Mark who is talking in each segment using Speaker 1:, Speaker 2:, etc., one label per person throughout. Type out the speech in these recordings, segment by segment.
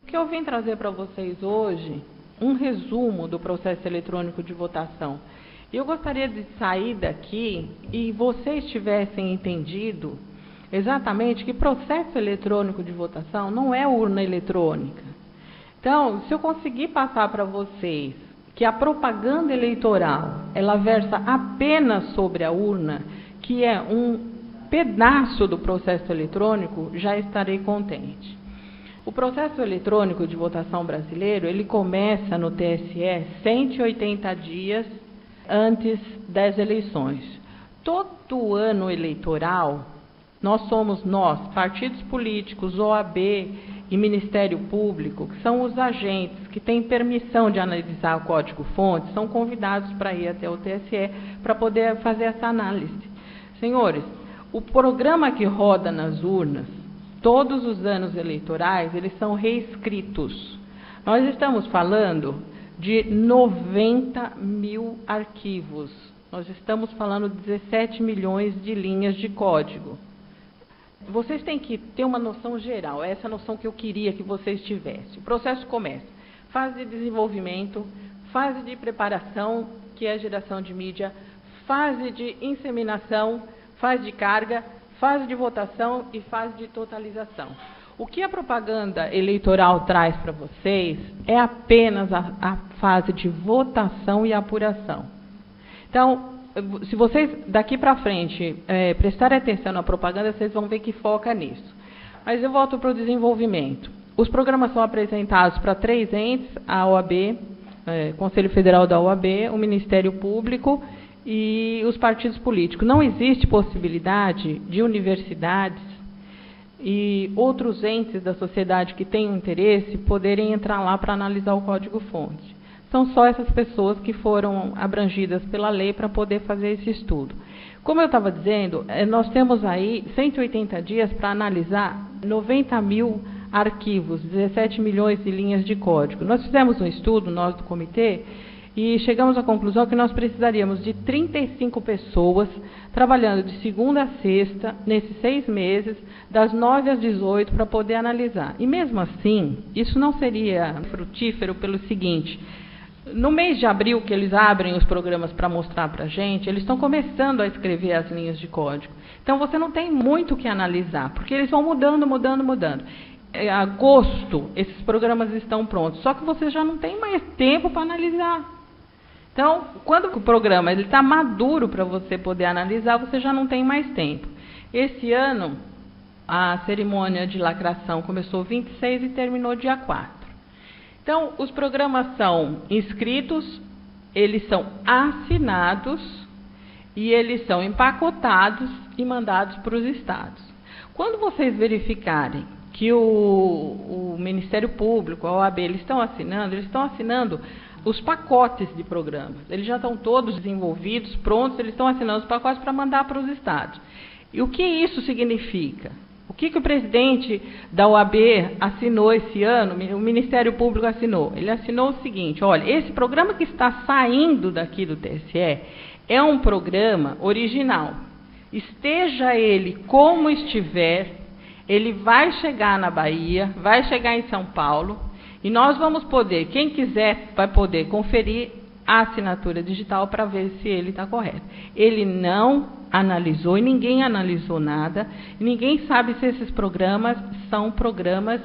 Speaker 1: que eu vim trazer para vocês hoje um resumo do processo eletrônico de votação. Eu gostaria de sair daqui e vocês tivessem entendido exatamente que processo eletrônico de votação não é urna eletrônica. Então, se eu conseguir passar para vocês que a propaganda eleitoral, ela versa apenas sobre a urna, que é um pedaço do processo eletrônico, já estarei contente. O processo eletrônico de votação brasileiro, ele começa no TSE 180 dias antes das eleições. Todo ano eleitoral, nós, partidos políticos, OAB e Ministério Público, que são os agentes que têm permissão de analisar o código-fonte, são convidados para ir até o TSE para poder fazer essa análise. Senhores, o programa que roda nas urnas, todos os anos eleitorais, eles são reescritos. Nós estamos falando de 90 mil arquivos. Nós estamos falando de 17 milhões de linhas de código. Vocês têm que ter uma noção geral, essa noção que eu queria que vocês tivessem. O processo começa. Fase de desenvolvimento, fase de preparação, que é a geração de mídia, fase de inseminação, fase de carga, fase de votação e fase de totalização. O que a propaganda eleitoral traz para vocês é apenas a fase de votação e apuração. Então, se vocês daqui para frente prestarem atenção na propaganda, vocês vão ver que foca nisso. Mas eu volto para o desenvolvimento. Os programas são apresentados para 3 entes, a OAB, Conselho Federal da OAB, o Ministério Público e os partidos políticos. Não existe possibilidade de universidades e outros entes da sociedade que tenham interesse poderem entrar lá para analisar o código-fonte. São só essas pessoas que foram abrangidas pela lei para poder fazer esse estudo. Como eu estava dizendo, nós temos aí 180 dias para analisar 90 mil arquivos, 17 milhões de linhas de código. Nós fizemos um estudo, nós do comitê, e chegamos à conclusão que nós precisaríamos de 35 pessoas trabalhando de segunda a sexta, nesses 6 meses, das 9 às 18, para poder analisar. E mesmo assim, isso não seria frutífero pelo seguinte: no mês de abril, que eles abrem os programas para mostrar para a gente, eles estão começando a escrever as linhas de código. Então, você não tem muito o que analisar, porque eles vão mudando. Em agosto, esses programas estão prontos, só que você já não tem mais tempo para analisar. Então, quando o programa está maduro para você poder analisar, você já não tem mais tempo. Esse ano, a cerimônia de lacração começou 26 e terminou dia 4. Então, os programas são inscritos, eles são assinados e eles são empacotados e mandados para os estados. Quando vocês verificarem que o Ministério Público, a OAB, eles estão assinando os pacotes de programas. Eles já estão todos desenvolvidos, prontos, eles estão assinando os pacotes para mandar para os estados. E o que isso significa? O que o presidente da OAB assinou esse ano, o Ministério Público assinou? Ele assinou o seguinte: olha, esse programa que está saindo daqui do TSE é um programa original. Esteja ele como estiver, ele vai chegar na Bahia, vai chegar em São Paulo, e nós vamos poder, quem quiser vai poder conferir a assinatura digital para ver se ele está correto. Ele não analisou, e ninguém analisou nada, e ninguém sabe se esses programas são programas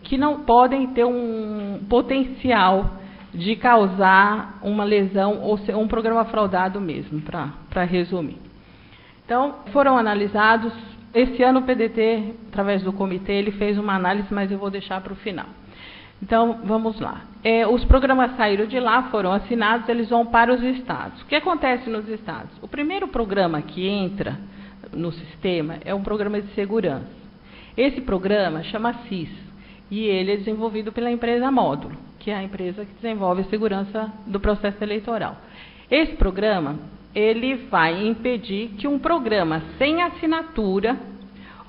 Speaker 1: que não podem ter um potencial de causar uma lesão ou ser um programa fraudado mesmo, para resumir. Então, foram analisados. Esse ano o PDT, através do comitê, ele fez uma análise, mas eu vou deixar para o final. Então, vamos lá. Os programas saíram de lá, foram assinados, eles vão para os estados. O que acontece nos estados? O primeiro programa que entra no sistema é um programa de segurança. Esse programa chama SIS, e ele é desenvolvido pela empresa Módulo, que é a empresa que desenvolve a segurança do processo eleitoral. Esse programa, ele vai impedir que um programa sem assinatura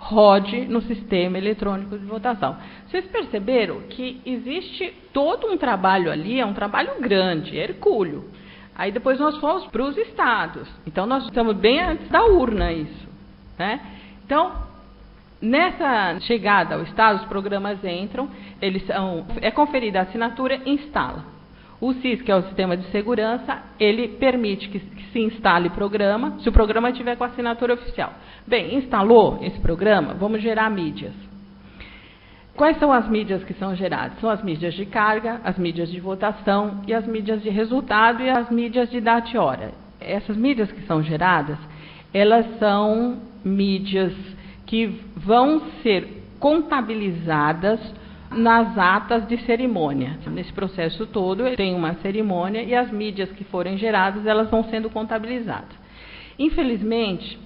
Speaker 1: rode no sistema eletrônico de votação. Vocês perceberam que existe todo um trabalho ali, é um trabalho grande, hercúleo. Aí depois nós fomos para os estados. Então, nós estamos bem antes da urna, isso, né? Então, Nessa chegada ao Estado, os programas entram, é conferida a assinatura e instala. O SIS, que é o Sistema de Segurança, ele permite que se instale programa, se o programa tiver com assinatura oficial. Bem, instalou esse programa, vamos gerar mídias. Quais são as mídias que são geradas? São as mídias de carga, as mídias de votação e as mídias de resultado e as mídias de data e hora. Essas mídias que são geradas, elas são mídias que vão ser contabilizadas nas atas de cerimônia. Nesse processo todo, tem uma cerimônia e as mídias que forem geradas, elas vão sendo contabilizadas. Infelizmente,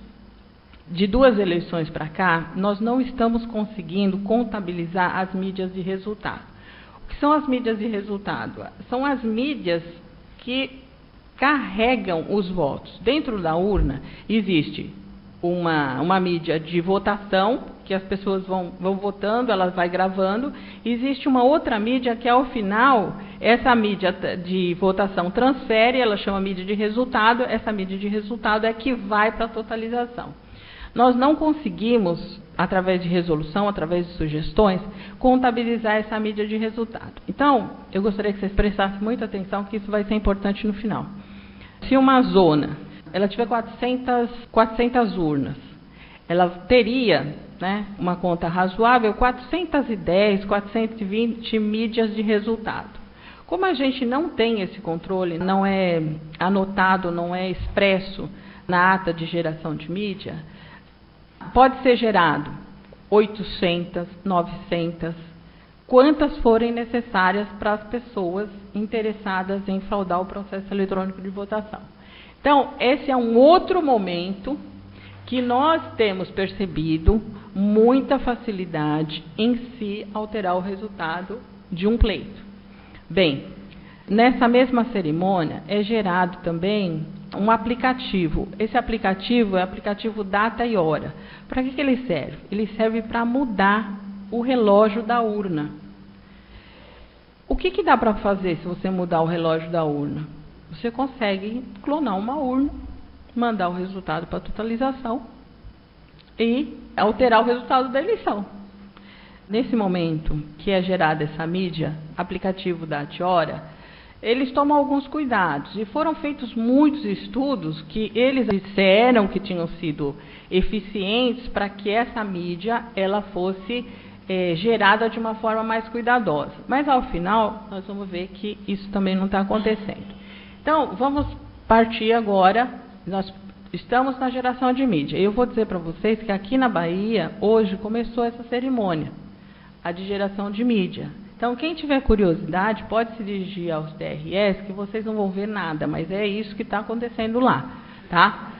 Speaker 1: de 2 eleições para cá, nós não estamos conseguindo contabilizar as mídias de resultado. O que são as mídias de resultado? São as mídias que carregam os votos. Dentro da urna existe uma mídia de votação, que as pessoas vão votando, ela vai gravando. Existe uma outra mídia que, ao final, essa mídia de votação transfere, ela chama mídia de resultado, essa mídia de resultado é que vai para a totalização. Nós não conseguimos, através de resolução, através de sugestões, contabilizar essa mídia de resultado. Então, eu gostaria que vocês prestassem muita atenção, que isso vai ser importante no final. Se uma zona ela tiver 400 urnas, ela teria, né, uma conta razoável, 410, 420 mídias de resultado. Como a gente não tem esse controle, não é anotado, não é expresso na ata de geração de mídia, pode ser gerado 800, 900, quantas forem necessárias para as pessoas interessadas em fraudar o processo eletrônico de votação. Então, esse é um outro momento que nós temos percebido muita facilidade em se alterar o resultado de um pleito. Bem, nessa mesma cerimônia é gerado também um aplicativo. Esse aplicativo é o aplicativo Data e Hora. Para que ele serve? Ele serve para mudar o relógio da urna. O que dá para fazer se você mudar o relógio da urna? Você consegue clonar uma urna, mandar o resultado para a totalização e alterar o resultado da eleição. Nesse momento que é gerada essa mídia, aplicativo Data e Hora, eles tomam alguns cuidados. E foram feitos muitos estudos que eles disseram que tinham sido eficientes para que essa mídia ela fosse gerada de uma forma mais cuidadosa. Mas, ao final, nós vamos ver que isso também não está acontecendo. Então, vamos partir agora, nós estamos na geração de mídia. Eu vou dizer para vocês que aqui na Bahia, hoje, começou essa cerimônia, a de geração de mídia. Então, quem tiver curiosidade, pode se dirigir aos TRS, que vocês não vão ver nada, mas é isso que está acontecendo lá, tá?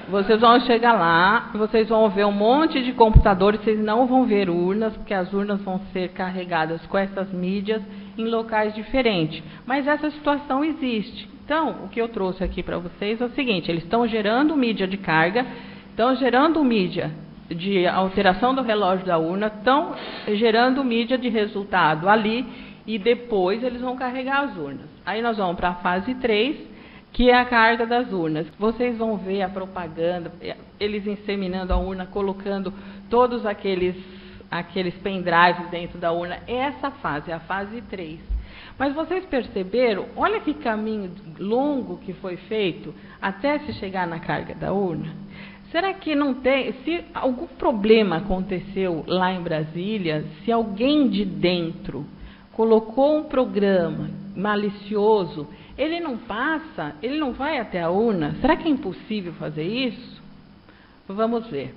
Speaker 1: Vocês vão chegar lá, vocês vão ver um monte de computadores, vocês não vão ver urnas, porque as urnas vão ser carregadas com essas mídias em locais diferentes. Mas essa situação existe. Então, o que eu trouxe aqui para vocês é o seguinte, eles estão gerando mídia de carga, estão gerando mídia de alteração do relógio da urna, estão gerando mídia de resultado ali, e depois eles vão carregar as urnas. Aí nós vamos para a fase 3, que é a carga das urnas. Vocês vão ver a propaganda, eles inseminando a urna, colocando todos aqueles pendrives dentro da urna. Essa fase, a fase 3. Mas vocês perceberam, olha que caminho longo que foi feito até se chegar na carga da urna. Será que não tem, se algum problema aconteceu lá em Brasília, se alguém de dentro colocou um programa malicioso, ele não passa, ele não vai até a urna? Será que é impossível fazer isso? Vamos ver.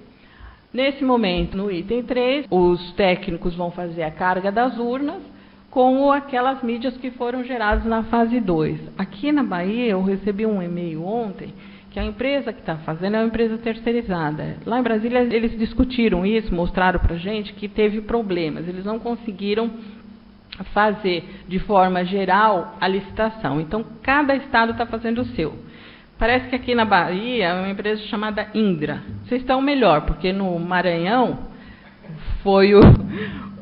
Speaker 1: Nesse momento, no item 3, os técnicos vão fazer a carga das urnas com aquelas mídias que foram geradas na fase 2. Aqui na Bahia, eu recebi um e-mail ontem, que a empresa que está fazendo é uma empresa terceirizada. Lá em Brasília, eles discutiram isso, mostraram para a gente que teve problemas, eles não conseguiram fazer de forma geral a licitação. Então, cada estado está fazendo o seu. Parece que aqui na Bahia é uma empresa chamada Indra. Vocês estão melhor, porque no Maranhão foi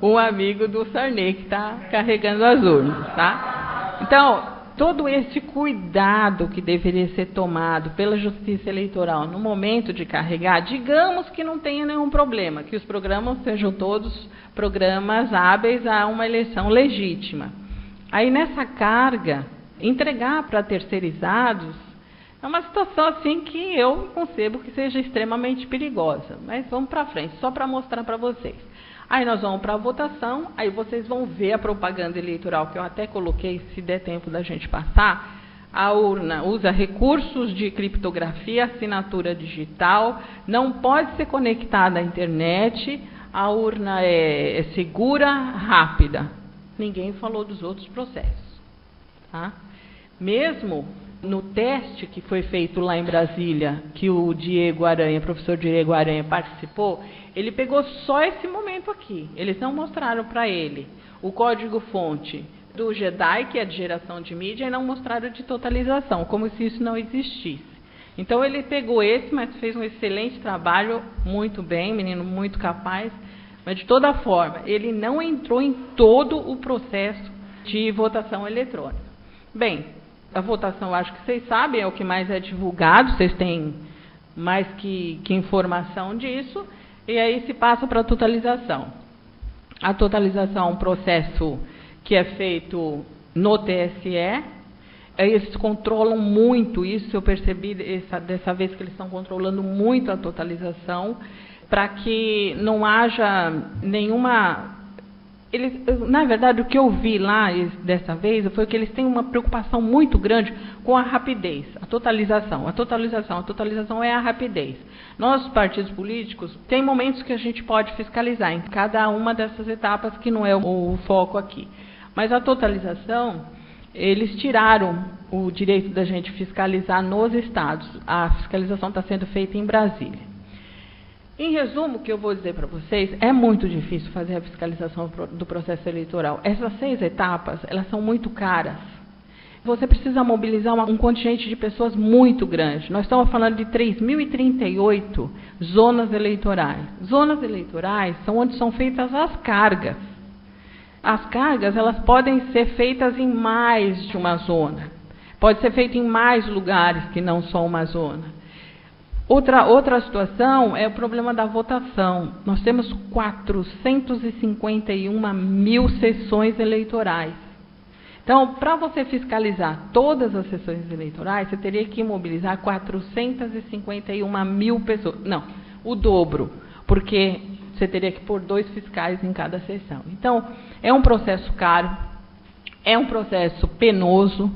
Speaker 1: um amigo do Sarney que está carregando as urnas, tá? Então, todo esse cuidado que deveria ser tomado pela Justiça Eleitoral no momento de carregar, digamos que não tenha nenhum problema, que os programas sejam todos programas hábeis a uma eleição legítima. Aí, nessa carga, entregar para terceirizados é uma situação assim que eu concebo que seja extremamente perigosa. Mas vamos para frente, só para mostrar para vocês. Aí nós vamos para a votação, aí vocês vão ver a propaganda eleitoral, que eu até coloquei, se der tempo da gente passar. A urna usa recursos de criptografia, assinatura digital, não pode ser conectada à internet, a urna é segura, rápida. Ninguém falou dos outros processos. Tá? Mesmo no teste que foi feito lá em Brasília, que o professor Diego Aranha participou, ele pegou só esse momento aqui. Eles não mostraram para ele o código-fonte do JEDI, que é de geração de mídia, e não mostraram de totalização, como se isso não existisse. Então, ele pegou esse, mas fez um excelente trabalho, muito bem, menino muito capaz, mas, de toda forma, ele não entrou em todo o processo de votação eletrônica. Bem, a votação, acho que vocês sabem, é o que mais é divulgado, vocês têm mais que informação disso, e aí se passa para a totalização. A totalização é um processo que é feito no TSE, eles controlam muito isso, eu percebi dessa vez que eles estão controlando muito a totalização, para que não haja nenhuma... na verdade, o que eu vi lá dessa vez foi que eles têm uma preocupação muito grande com a rapidez, a totalização. A totalização é a rapidez. Nós, partidos políticos, tem momentos que a gente pode fiscalizar em cada uma dessas etapas, que não é o foco aqui. Mas a totalização, eles tiraram o direito da gente fiscalizar nos estados. A fiscalização está sendo feita em Brasília. Em resumo, o que eu vou dizer para vocês, é muito difícil fazer a fiscalização do processo eleitoral. Essas 6 etapas, elas são muito caras. Você precisa mobilizar um contingente de pessoas muito grande. Nós estamos falando de 3.038 zonas eleitorais. Zonas eleitorais são onde são feitas as cargas. As cargas, elas podem ser feitas em mais de uma zona. Pode ser feito em mais lugares que não só uma zona. Outra situação é o problema da votação. Nós temos 451 mil sessões eleitorais. Então, para você fiscalizar todas as sessões eleitorais, você teria que mobilizar 451 mil pessoas. Não, o dobro, porque você teria que pôr 2 fiscais em cada sessão. Então, é um processo caro, é um processo penoso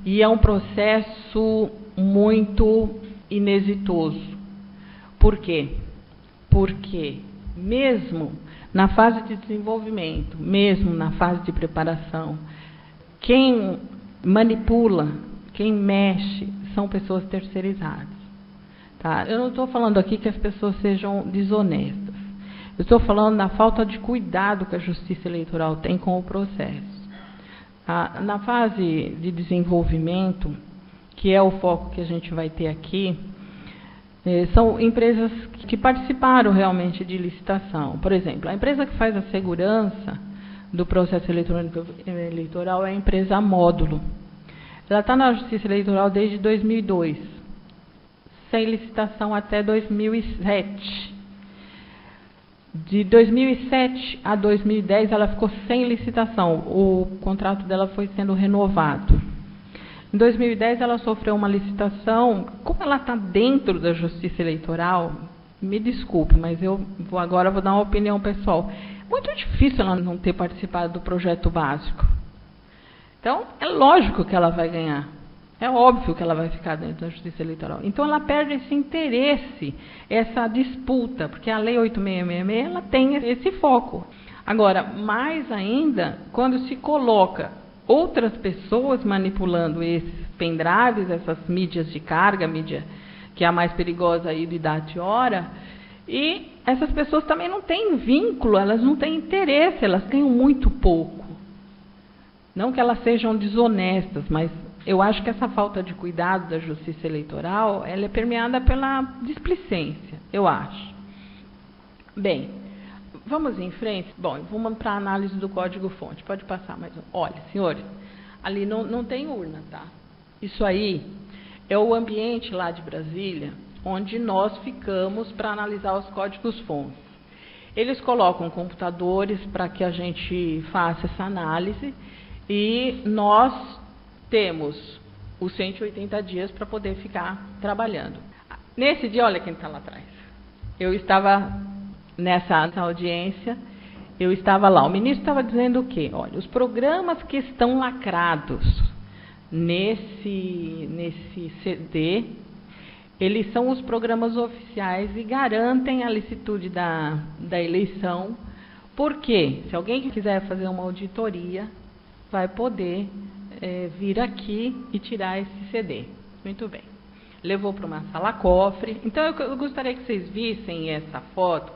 Speaker 1: e é um processo muito inexitoso. Por quê? Porque mesmo na fase de desenvolvimento, mesmo na fase de preparação, quem manipula, quem mexe, são pessoas terceirizadas. Tá? Eu não estou falando aqui que as pessoas sejam desonestas. Eu estou falando da falta de cuidado que a Justiça Eleitoral tem com o processo. Na fase de desenvolvimento, que é o foco que a gente vai ter aqui, são empresas que participaram realmente de licitação. Por exemplo, a empresa que faz a segurança do processo eleitoral é a empresa Módulo. Ela está na Justiça Eleitoral desde 2002, sem licitação até 2007. De 2007 a 2010, ela ficou sem licitação. O contrato dela foi sendo renovado. Em 2010, ela sofreu uma licitação. Como ela está dentro da Justiça Eleitoral, me desculpe, mas eu agora vou dar uma opinião pessoal. Muito difícil ela não ter participado do projeto básico. Então, é lógico que ela vai ganhar. É óbvio que ela vai ficar dentro da Justiça Eleitoral. Então, ela perde esse interesse, essa disputa, porque a Lei 8666 ela tem esse foco. Agora, mais ainda, quando se coloca outras pessoas manipulando esses pendrives, essas mídias de carga, mídia que é a mais perigosa aí de data e hora, e essas pessoas também não têm vínculo, elas não têm interesse, elas ganham muito pouco. Não que elas sejam desonestas, mas eu acho que essa falta de cuidado da Justiça Eleitoral, ela é permeada pela displicência, eu acho. Bem, vamos em frente? Bom, vamos para a análise do código-fonte. Pode passar mais um. Olha, senhores, Ali não tem urna, tá? Isso aí é o ambiente lá de Brasília, onde nós ficamos para analisar os códigos-fontes. Eles colocam computadores para que a gente faça essa análise e nós temos os 180 dias para poder ficar trabalhando. Nesse dia, olha quem está lá atrás. Eu estava nessa audiência, eu estava lá. O ministro estava dizendo o quê? Olha, os programas que estão lacrados nesse CD, eles são os programas oficiais e garantem a licitude da eleição, porque se alguém quiser fazer uma auditoria, vai poder vir aqui e tirar esse CD. Muito bem. Levou para uma sala-cofre. Então, eu gostaria que vocês vissem essa foto.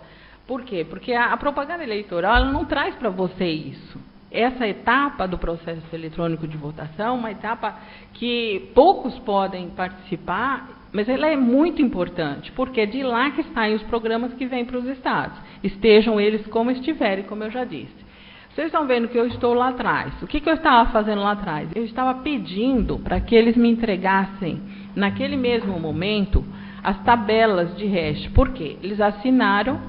Speaker 1: Por quê? Porque a propaganda eleitoral ela não traz para você isso. Essa etapa do processo eletrônico de votação, uma etapa que poucos podem participar, mas ela é muito importante, porque é de lá que saem os programas que vêm para os estados, estejam eles como estiverem, como eu já disse. Vocês estão vendo que eu estou lá atrás. O que eu estava fazendo lá atrás? Eu estava pedindo para que eles me entregassem, naquele mesmo momento, as tabelas de hash. Por quê? Eles assinaram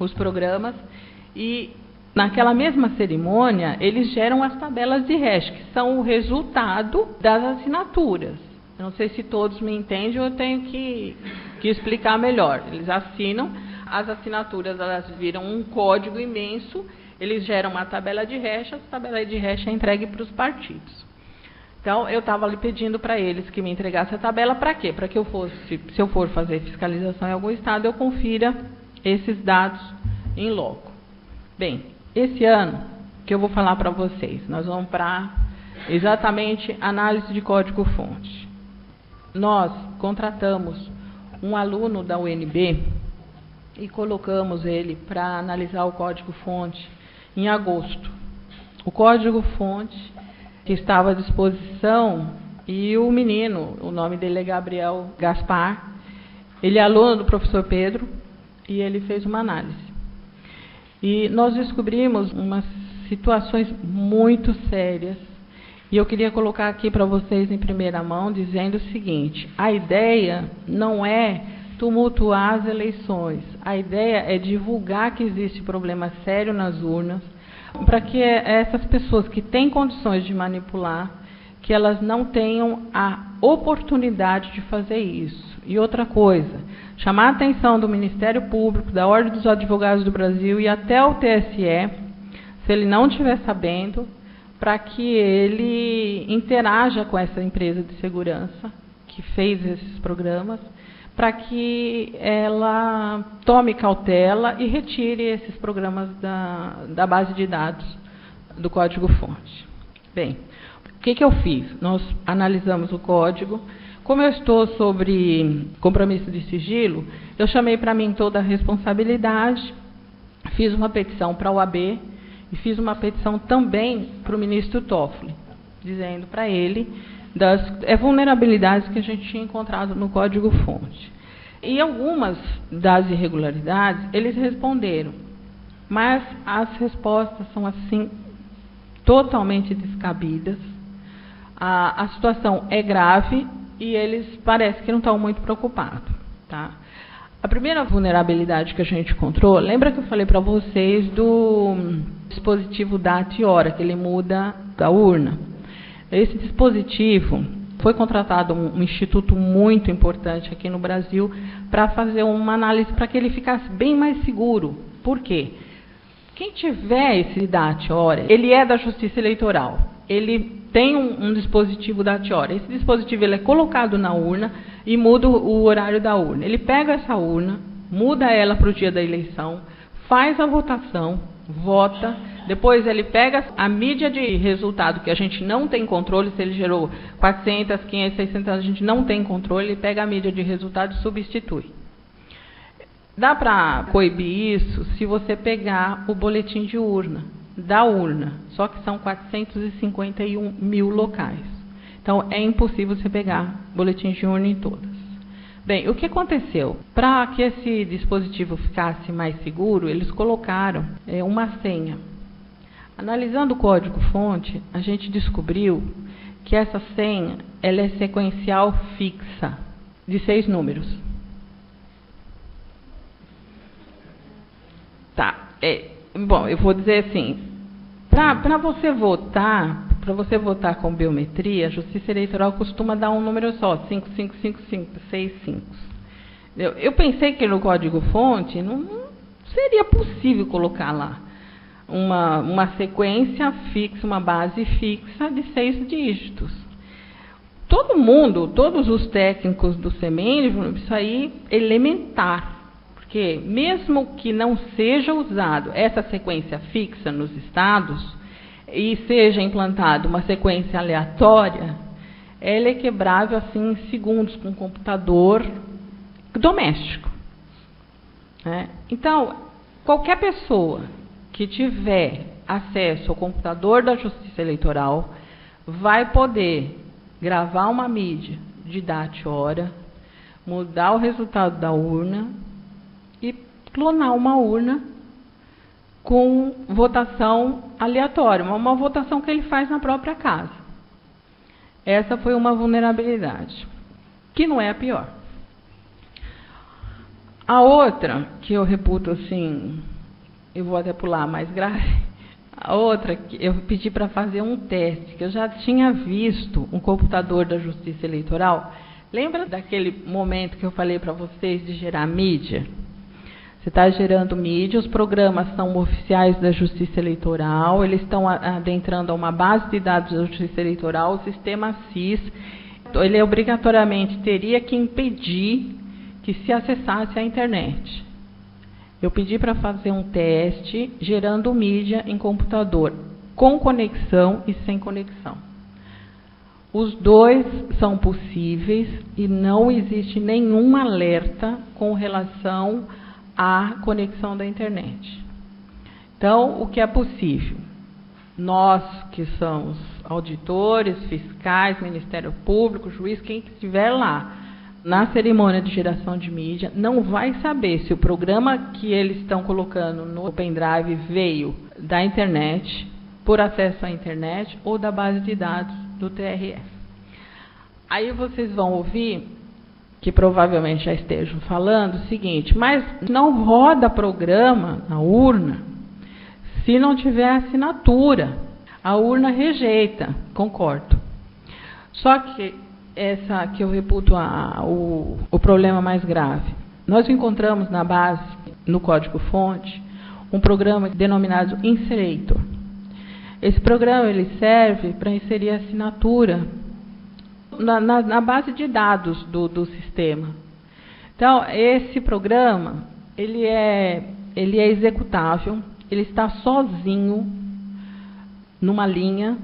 Speaker 1: os programas e, naquela mesma cerimônia, eles geram as tabelas de hash, que são o resultado das assinaturas. Eu não sei se todos me entendem ou eu tenho que explicar melhor. Eles assinam, as assinaturas elas viram um código imenso, eles geram uma tabela de hash, essa tabela de hash é entregue para os partidos. Então, eu estava ali pedindo para eles que me entregassem a tabela, para quê? Para que eu fosse, se eu for fazer fiscalização em algum estado, eu confira esses dados em loco. Bem, esse ano, que eu vou falar para vocês, nós vamos para exatamente análise de código-fonte. Nós contratamos um aluno da UNB e colocamos ele para analisar o código-fonte em agosto. O código-fonte que estava à disposição e o menino, o nome dele é Gabriel Gaspar, ele é aluno do professor Pedro e ele fez uma análise. E nós descobrimos umas situações muito sérias e eu queria colocar aqui para vocês em primeira mão dizendo o seguinte: a ideia não é tumultuar as eleições, a ideia é divulgar que existe problema sério nas urnas, para que essas pessoas que têm condições de manipular, que elas não tenham a oportunidade de fazer isso. E outra coisa, chamar a atenção do Ministério Público, da Ordem dos Advogados do Brasil e até o TSE, se ele não estiver sabendo, para que ele interaja com essa empresa de segurança que fez esses programas, para que ela tome cautela e retire esses programas da base de dados do código-fonte. Bem, o que eu fiz? Nós analisamos o código. Como eu estou sobre compromisso de sigilo, eu chamei para mim toda a responsabilidade, fiz uma petição para a OAB e fiz uma petição também para o ministro Toffoli, dizendo para ele das vulnerabilidades que a gente tinha encontrado no código-fonte. E algumas das irregularidades, eles responderam, mas as respostas são, assim, totalmente descabidas. A situação é grave e eles parecem que não estão muito preocupados. Tá? A primeira vulnerabilidade que a gente encontrou, lembra que eu falei para vocês do dispositivo data e hora, que ele muda da urna? Esse dispositivo foi contratado um instituto muito importante aqui no Brasil para fazer uma análise para que ele ficasse bem mais seguro. Por quê? Quem tiver esse data-hora, ele é da Justiça Eleitoral. Ele tem um dispositivo data-hora. Esse dispositivo ele é colocado na urna e muda o horário da urna. Ele pega essa urna, muda ela para o dia da eleição, faz a votação, vota, depois ele pega a mídia de resultado, que a gente não tem controle, se ele gerou 400, 500, 600, a gente não tem controle, ele pega a mídia de resultado e substitui. Dá para coibir isso se você pegar o boletim de urna, da urna, só que são 451 mil locais. Então, é impossível você pegar boletim de urna em todas. Bem, o que aconteceu? Para que esse dispositivo ficasse mais seguro, eles colocaram uma senha. Analisando o código-fonte, a gente descobriu que essa senha ela é sequencial fixa, de 6 números. Tá. Bom, eu vou dizer assim, para você votar com biometria, a Justiça Eleitoral costuma dar um número só, 5555, 65. Eu pensei que no código-fonte não seria possível colocar lá uma sequência fixa, uma base fixa de 6 dígitos. Todos os técnicos do CEMENJ, isso aí é elementar, porque mesmo que não seja usado essa sequência fixa nos estados e seja implantada uma sequência aleatória, ela é quebrável assim em segundos com um computador doméstico. Né? Então, qualquer pessoa que tiver acesso ao computador da Justiça Eleitoral vai poder gravar uma mídia de data e hora, mudar o resultado da urna e clonar uma urna com votação aleatória, uma votação que ele faz na própria casa. Essa foi uma vulnerabilidade, que não é a pior. A outra, que eu reputo assim, eu vou até pular mais grave, a outra, que eu pedi para fazer um teste, que eu já tinha visto um computador da Justiça Eleitoral. Lembra daquele momento que eu falei para vocês de gerar mídia? Você está gerando mídia, os programas são oficiais da Justiça Eleitoral, eles estão adentrando a uma base de dados da Justiça Eleitoral, o sistema SIS, ele obrigatoriamente teria que impedir que se acessasse a internet. Eu pedi para fazer um teste gerando mídia em computador, com conexão e sem conexão. Os dois são possíveis e não existe nenhum alerta com relação à conexão da internet. Então, o que é possível? Nós, que somos auditores, fiscais, Ministério Público, juiz, quem estiver lá, na cerimônia de geração de mídia, não vai saber se o programa que eles estão colocando no pendrive veio da internet, por acesso à internet, ou da base de dados do TRE. Aí vocês vão ouvir, que provavelmente já estejam falando, o seguinte, mas não roda programa na urna se não tiver assinatura. A urna rejeita, concordo. Só que essa que eu reputo o problema mais grave. Nós encontramos na base, no código-fonte, um programa denominado Inserator. Esse programa ele serve para inserir assinatura na base de dados do sistema. Então, esse programa ele é executável, ele está sozinho numa linha.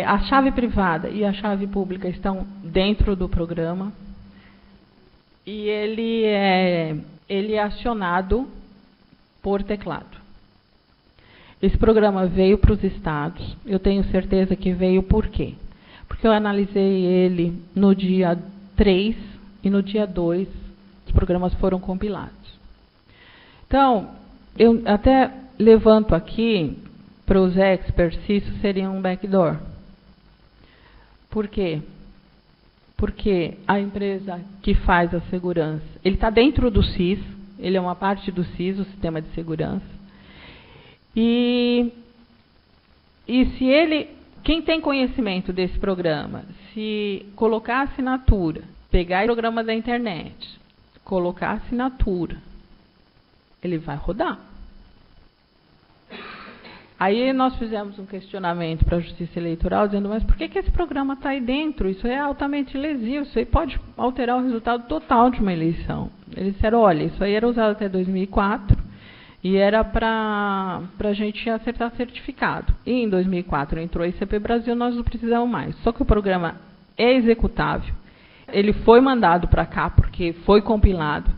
Speaker 1: A chave privada e a chave pública estão dentro do programa e ele é acionado por teclado. Esse programa veio para os estados, eu tenho certeza que veio por quê? Porque eu analisei ele no dia 3 e no dia 2, os programas foram compilados. Então, eu até levanto aqui, para os experts, se isso seria um backdoor. Por quê? Porque a empresa que faz a segurança, ele está dentro do SIS, ele é uma parte do SIS, o sistema de segurança. E se ele, quem tem conhecimento desse programa, se colocar a assinatura, pegar o programa da internet, colocar a assinatura, ele vai rodar. Aí nós fizemos um questionamento para a Justiça Eleitoral, dizendo, mas por que esse programa está aí dentro? Isso é altamente lesivo, isso aí pode alterar o resultado total de uma eleição. Eles disseram, olha, isso aí era usado até 2004 e era para a gente acertar certificado. E em 2004 entrou a ICP Brasil, nós não precisamos mais. Só que o programa é executável, ele foi mandado para cá porque foi compilado.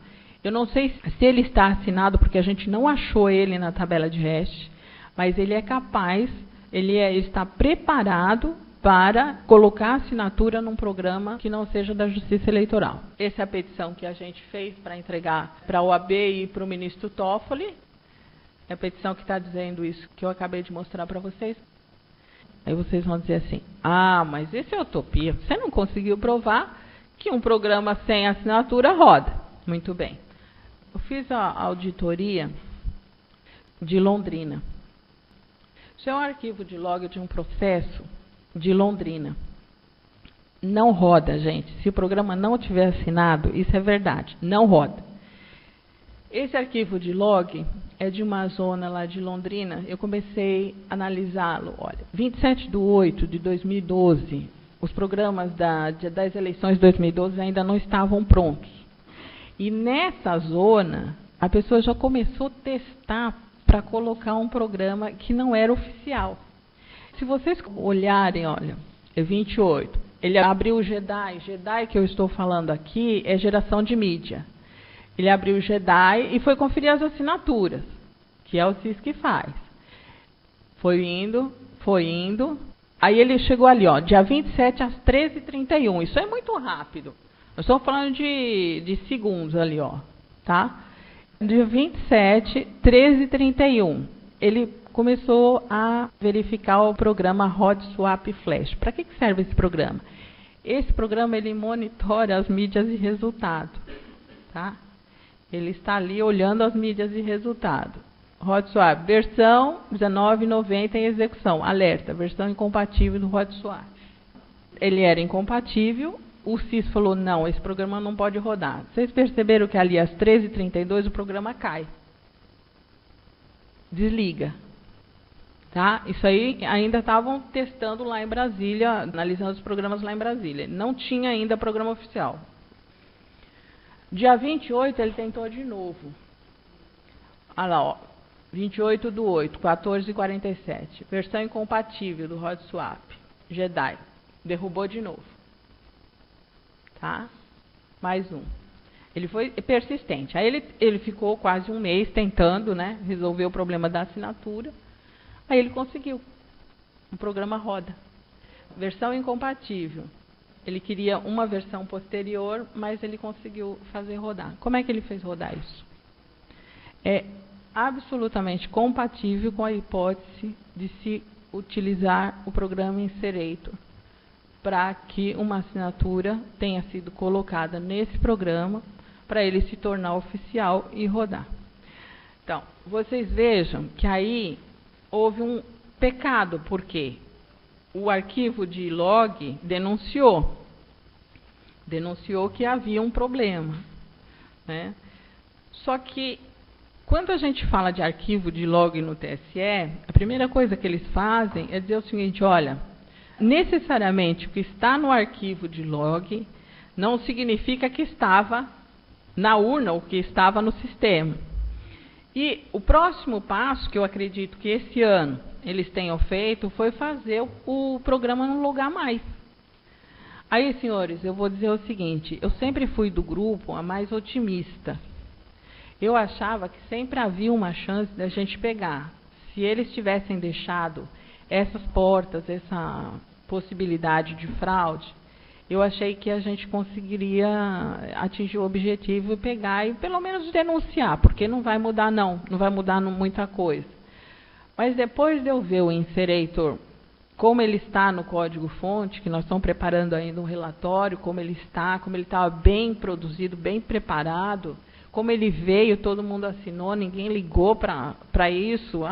Speaker 1: Eu não sei se ele está assinado, porque a gente não achou ele na tabela de hash, mas ele é capaz, ele está preparado para colocar assinatura num programa que não seja da Justiça Eleitoral. Essa é a petição que a gente fez para entregar para a OAB e para o ministro Toffoli. É a petição que está dizendo isso que eu acabei de mostrar para vocês. Aí vocês vão dizer assim, mas isso é utopia. Você não conseguiu provar que um programa sem assinatura roda. Muito bem. Eu fiz a auditoria de Londrina. Isso é um arquivo de log de um processo de Londrina. Não roda, gente. Se o programa não tiver assinado, isso é verdade, não roda. Esse arquivo de log é de uma zona lá de Londrina. Eu comecei a analisá-lo. Olha, 27/8/2012, os programas das eleições de 2012 ainda não estavam prontos. E nessa zona, a pessoa já começou a testar para colocar um programa que não era oficial. Se vocês olharem, olha, é 28. Ele abriu o JEDI. JEDI que eu estou falando aqui é geração de mídia. Ele abriu o JEDI e foi conferir as assinaturas, que é o CIS que faz. Foi indo. Aí ele chegou ali, ó, dia 27 às 13h31. Isso é muito rápido. Nós estamos falando de segundos ali, ó, tá? Dia 27, 13h31. Ele começou a verificar o programa HotSwap Flash. Para que serve esse programa? Esse programa ele monitora as mídias de resultado, tá? Ele está ali olhando as mídias de resultado. HotSwap, versão 19.90 em execução. Alerta, versão incompatível do HotSwap. Ele era incompatível, o CIS falou, não, esse programa não pode rodar. Vocês perceberam que ali às 13h32 o programa cai. Desliga. Tá? Isso aí ainda estavam testando lá em Brasília, analisando os programas lá em Brasília. Não tinha ainda programa oficial. Dia 28 ele tentou de novo. Olha lá, ó. 28/8, 14h47. Versão incompatível do HotSwap. JEDI. Derrubou de novo. Tá? Mais um. Ele foi persistente. Aí ele ficou quase um mês tentando, né, resolver o problema da assinatura. Aí ele conseguiu. O programa roda. Versão incompatível. Ele queria uma versão posterior, mas ele conseguiu fazer rodar. Como é que ele fez rodar isso? É absolutamente compatível com a hipótese de se utilizar o programa Inserator para que uma assinatura tenha sido colocada nesse programa para ele se tornar oficial e rodar. Então, vocês vejam que aí houve um pecado, porque o arquivo de log denunciou que havia um problema, né? Só que, quando a gente fala de arquivo de log no TSE, a primeira coisa que eles fazem é dizer o seguinte, olha, necessariamente o que está no arquivo de log não significa que estava na urna ou que estava no sistema. E o próximo passo, que eu acredito que esse ano eles tenham feito, foi fazer o programa não logar mais. Aí, senhores, eu vou dizer o seguinte, eu sempre fui do grupo a mais otimista. Eu achava que sempre havia uma chance da gente pegar. Se eles tivessem deixado essas portas, essa possibilidade de fraude, eu achei que a gente conseguiria atingir o objetivo e pegar e pelo menos denunciar, porque não vai mudar não vai mudar muita coisa. Mas depois de eu ver o Inserator, como ele está no código-fonte, que nós estamos preparando ainda um relatório, como ele estava bem produzido, bem preparado, como ele veio, todo mundo assinou, ninguém ligou para isso,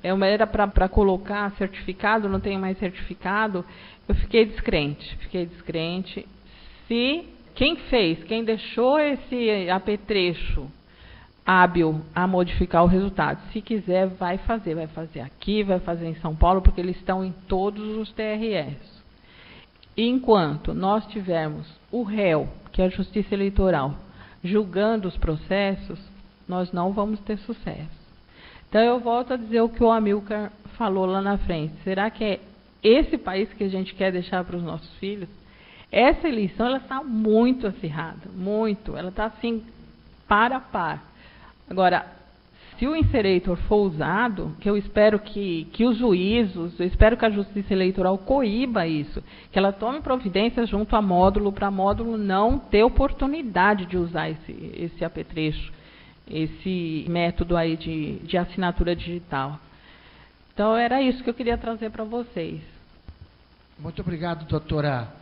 Speaker 1: era para colocar certificado, não tem mais certificado. Eu fiquei descrente. Se quem deixou esse apetrecho hábil a modificar o resultado, se quiser, vai fazer aqui, vai fazer em São Paulo, porque eles estão em todos os TRS. E enquanto nós tivermos o réu, que é a Justiça Eleitoral, julgando os processos, nós não vamos ter sucesso. Então, eu volto a dizer o que o Amilcar falou lá na frente. Será que é esse país que a gente quer deixar para os nossos filhos? Essa eleição ela está muito acirrada, muito. Ela está assim, par a par. Agora, se o Inserator for usado, que eu espero que os juízos, eu espero que a Justiça Eleitoral coíba isso, que ela tome providências junto a módulo, para módulo não ter oportunidade de usar esse apetrecho esse método aí de assinatura digital. Então, era isso que eu queria trazer para vocês.
Speaker 2: Muito obrigado, doutora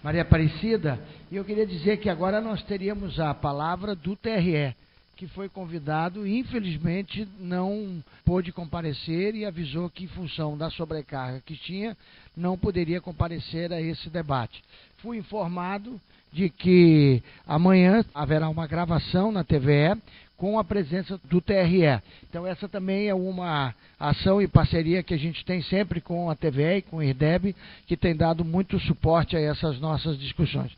Speaker 2: Maria Aparecida. E eu queria dizer que agora nós teríamos a palavra do TRE, que foi convidado e, infelizmente, não pôde comparecer e avisou que, em função da sobrecarga que tinha, não poderia comparecer a esse debate. Fui informado de que amanhã haverá uma gravação na TVE com a presença do TRE. Então, essa também é uma ação e parceria que a gente tem sempre com a TVE e com o IRDEB, que tem dado muito suporte a essas nossas discussões.